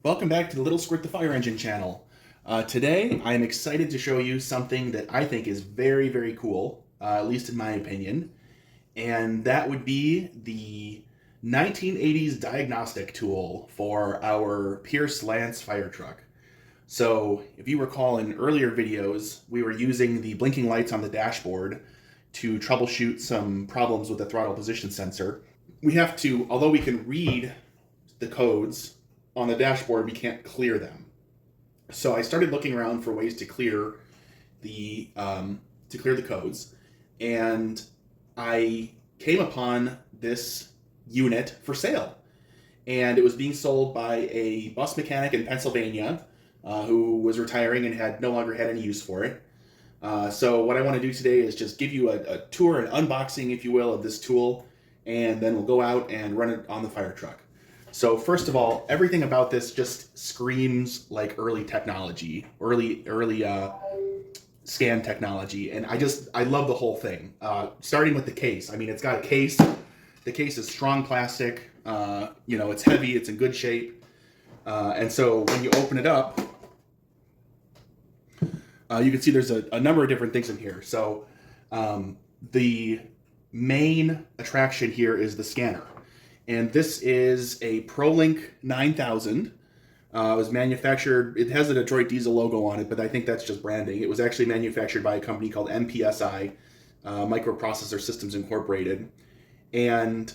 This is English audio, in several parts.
Welcome back to the Little Squirt the Fire Engine channel. Today I am excited to show you something that I think is very, very cool, at least in my opinion, and that would be the 1980s diagnostic tool for our Pierce Lance fire truck. So if you recall in earlier videos, we were using the blinking lights on the dashboard to troubleshoot some problems with the throttle position sensor. We have to, although we can read the codes on the dashboard, we can't clear them. So I started looking around for ways to clear the codes, and I came upon this unit for sale. And it was being sold by a bus mechanic in Pennsylvania who was retiring and had no longer had any use for it. So what I want to do today is just give you a tour, an unboxing, if you will, of this tool, and then we'll go out and run it on the fire truck. So first of all, everything about this just screams like early technology, early scan technology, and I love the whole thing. Starting with the case. I mean, it's got a case. The case is strong plastic. It's heavy. It's in good shape. And so when you open it up, you can see there's a number of different things in here. So the main attraction here is the scanner. And this is a Pro-Link 9000. It was manufactured, it has a Detroit Diesel logo on it, but I think that's just branding. It was actually manufactured by a company called MPSI, Microprocessor Systems Incorporated. And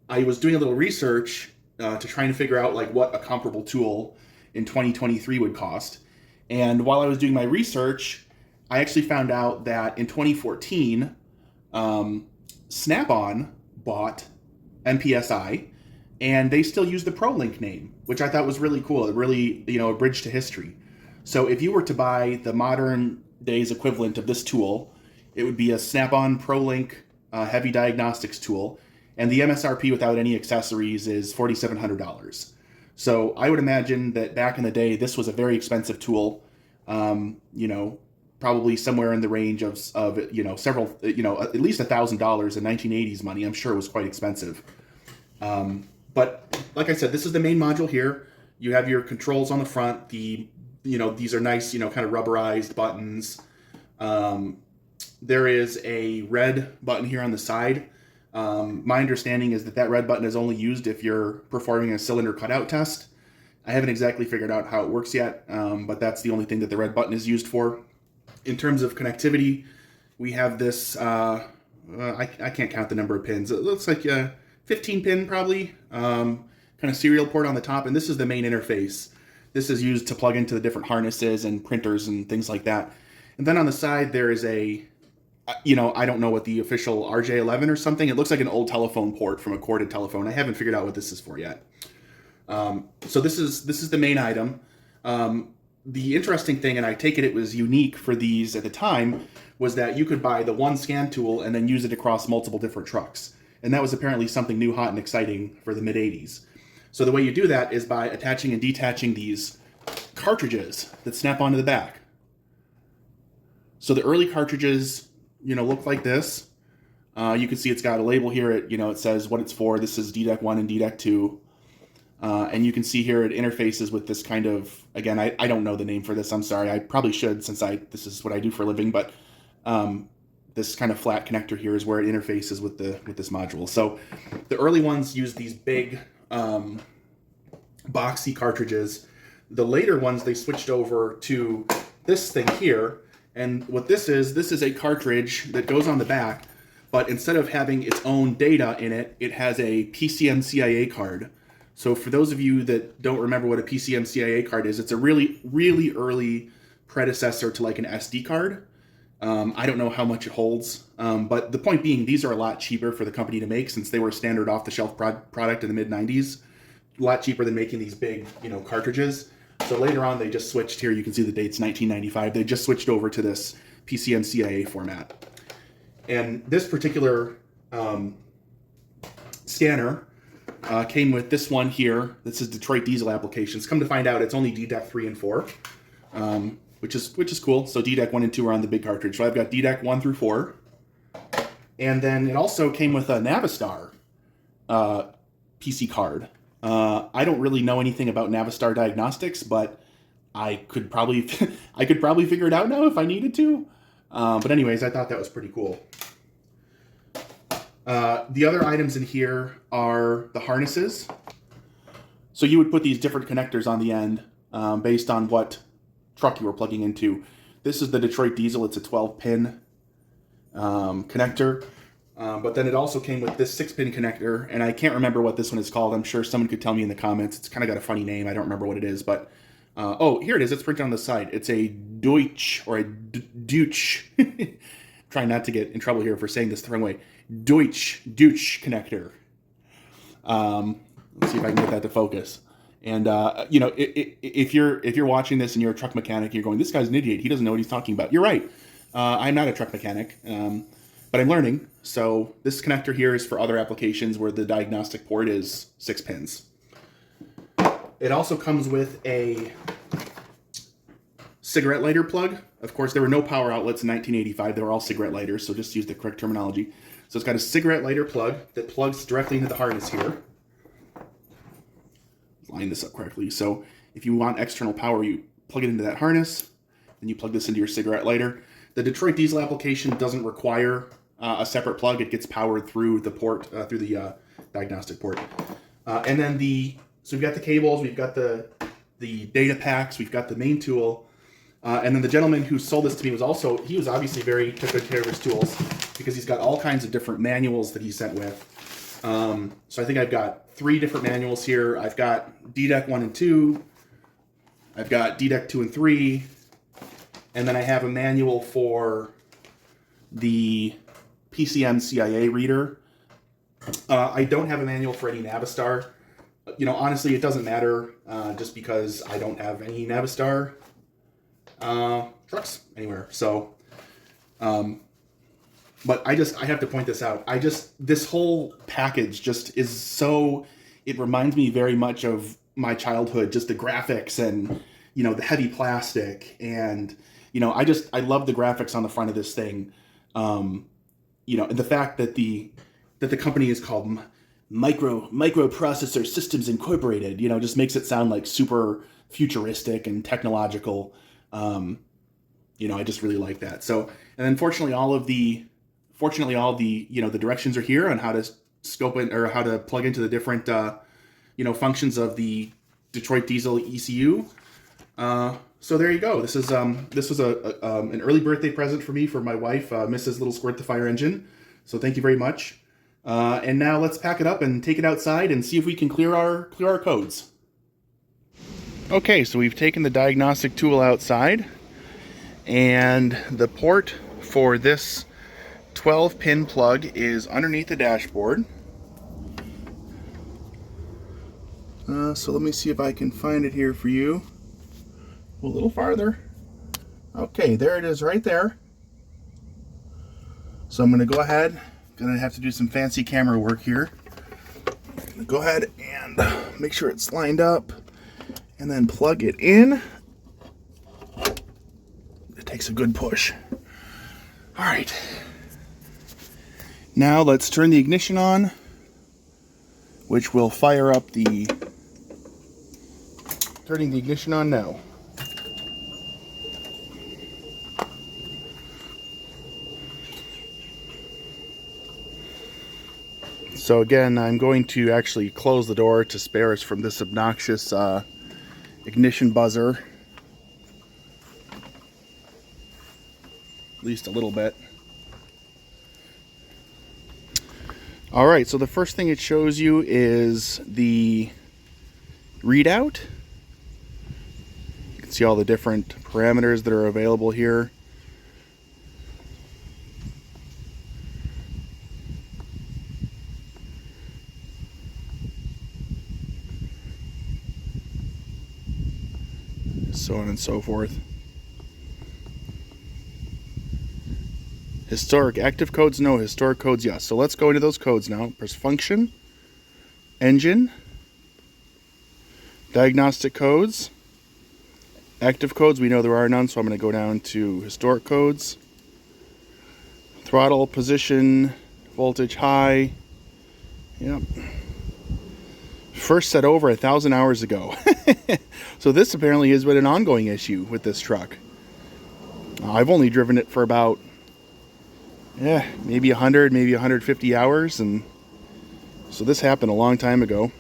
I was doing a little research to try and figure out like what a comparable tool in 2023 would cost. And while I was doing my research, I actually found out that in 2014, Snap-on bought MPSI, and they still use the Pro-Link name, which I thought was really cool. It really, a bridge to history. So if you were to buy the modern days equivalent of this tool, it would be a Snap-on Pro-Link heavy diagnostics tool, and the MSRP without any accessories is $4,700. So I would imagine that back in the day, this was a very expensive tool. Probably somewhere in the range of several, at least $1,000 in 1980s money. I'm sure it was quite expensive. But like I said, this is the main module here. You have your controls on the front. These are nice, kind of rubberized buttons. There is a red button here on the side. My understanding is that red button is only used if you're performing a cylinder cutout test. I haven't exactly figured out how it works yet, but that's the only thing that the red button is used for. In terms of connectivity, we have this, I can't count the number of pins. It looks like a 15 pin probably, kind of serial port on the top, and this is the main interface. This is used to plug into the different harnesses and printers and things like that. And then on the side there is a, I don't know what the official RJ11 or something. It looks like an old telephone port from a corded telephone. I haven't figured out what this is for yet. So this is the main item. The interesting thing, and I take it was unique for these at the time, was that you could buy the one scan tool and then use it across multiple different trucks. And that was apparently something new, hot, and exciting for the mid-80s. So the way you do that is by attaching and detaching these cartridges that snap onto the back. So the early cartridges, look like this. You can see it's got a label here. It says what it's for. This is DDEC 1 and DDEC 2. And you can see here it interfaces with this kind of, again, I don't know the name for this, I'm sorry. I probably should, since this is what I do for a living, but this kind of flat connector here is where it interfaces with this module. So the early ones use these big boxy cartridges. The later ones, they switched over to this thing here. And what this is a cartridge that goes on the back, but instead of having its own data in it, it has a PCM-CIA card. So for those of you that don't remember what a PCM-CIA card is, it's a really, really early predecessor to like an SD card. I don't know how much it holds, but the point being, these are a lot cheaper for the company to make since they were a standard off-the-shelf product in the mid-90s. A lot cheaper than making these big, cartridges. So later on, they just switched here. You can see the date's 1995. They just switched over to this PCM-CIA format. And this particular scanner came with this one here. This is Detroit Diesel applications. Come to find out, it's only DDEC 3 and 4, which is cool. So DDEC 1 and 2 are on the big cartridge. So I've got DDEC 1 through 4. And then it also came with a Navistar PC card. I don't really know anything about Navistar Diagnostics, but I could probably figure it out now if I needed to. But anyways, I thought that was pretty cool. The other items in here are the harnesses. So you would put these different connectors on the end based on what truck you were plugging into. This is the Detroit diesel. It's a 12-pin connector. But then it also came with this 6-pin connector, and I can't remember what this one is called. I'm sure someone could tell me in the comments. It's kind of got a funny name. I don't remember what it is, but oh, here it is. It's printed on the side. It's a Deutsch or a Deutsch. Trying not to get in trouble here for saying this the wrong way. Deutsch connector. Let's see if I can get that to focus. And you know, if you're watching this and you're a truck mechanic, you're going, "This guy's an idiot. He doesn't know what he's talking about." You're right. I'm not a truck mechanic, but I'm learning. So this connector here is for other applications where the diagnostic port is 6 pins. It also comes with a cigarette lighter plug. Of course, there were no power outlets in 1985. They were all cigarette lighters, so just use the correct terminology. So it's got a cigarette lighter plug that plugs directly into the harness here. Line this up correctly. So if you want external power, you plug it into that harness, and you plug this into your cigarette lighter. The Detroit diesel application doesn't require a separate plug. It gets powered through the port, through the diagnostic port. And then so we've got the cables, we've got the data packs, we've got the main tool. And then the gentleman who sold this to me he was obviously took good care of his tools, because he's got all kinds of different manuals that he sent with. So I think I've got 3 different manuals here. I've got DDEC 1 and 2. I've got DDEC 2 and 3. And then I have a manual for the PCM CIA reader. I don't have a manual for any Navistar. You know, honestly, it doesn't matter just because I don't have any Navistar trucks anywhere. So, but I have to point this out. This whole package just is so, it reminds me very much of my childhood, just the graphics and, you know, the heavy plastic, and, you know, I love the graphics on the front of this thing. You know, and the fact that the company is called Microprocessor Systems Incorporated, you know, just makes it sound like super futuristic and technological. You know, I just really like that. So, and then fortunately all the, you know, the directions are here on how to scope it, or how to plug into the different, you know, functions of the Detroit diesel ECU. So there you go. This was an early birthday present for me, for my wife, Mrs. Little Squirt the Fire Engine. So thank you very much. And now let's pack it up and take it outside and see if we can clear our codes. Okay, so we've taken the diagnostic tool outside, and the port for this 12-pin plug is underneath the dashboard. So let me see if I can find it here for you. A little farther. Okay, there it is right there. So I'm going to go ahead. Going to have to do some fancy camera work here. Go ahead and make sure it's lined up, and then plug it in. It takes a good push. All right. Now let's turn the ignition on, which will fire up turning the ignition on now. So again, I'm going to actually close the door to spare us from this obnoxious ignition buzzer. At least a little bit. Alright, so the first thing it shows you is the readout. You can see all the different parameters that are available here. So on and so forth. Historic active codes, no. Historic codes, yes. So let's go into those codes now. Press function, engine, diagnostic codes, active codes. We know there are none, so I'm going to go down to historic codes. Throttle, position, voltage high. Yep. first set over 1,000 hours ago. So this apparently has been an ongoing issue with this truck. I've only driven it for about maybe 100, maybe 150 hours, and so this happened a long time ago.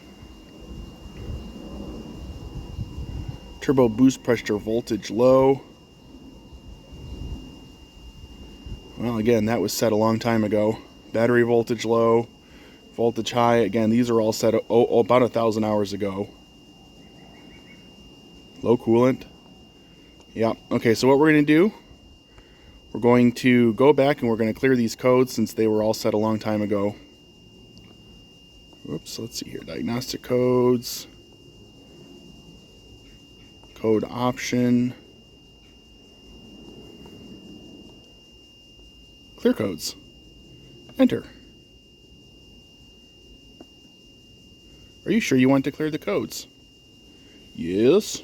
Turbo boost pressure voltage low. Well, again, that was set a long time ago. Battery voltage low, voltage high. Again, these are all set about 1,000 hours ago. Low coolant. Yeah, okay, so what we're going to do, we're going to go back and we're going to clear these codes since they were all set a long time ago. Whoops, let's see here. Diagnostic codes. Code option. Clear codes. Enter. Are you sure you want to clear the codes? Yes.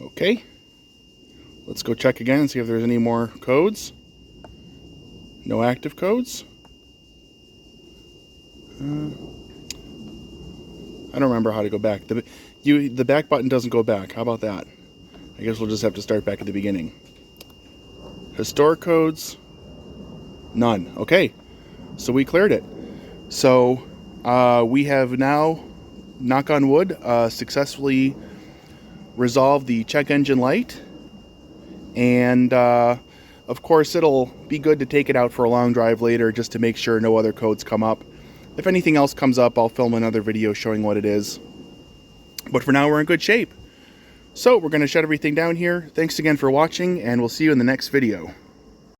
Okay. Let's go check again and see if there's any more codes. No active codes. I don't remember how to go back. The back button doesn't go back. How about that? I guess we'll just have to start back at the beginning. Historic codes. None. Okay. So we cleared it. So we have now, knock on wood, successfully resolved the check engine light. And of course it'll be good to take it out for a long drive later just to make sure no other codes come up. If anything else comes up, I'll film another video showing what it is. But for now, we're in good shape. So we're going to shut everything down here. Thanks again for watching, and we'll see you in the next video.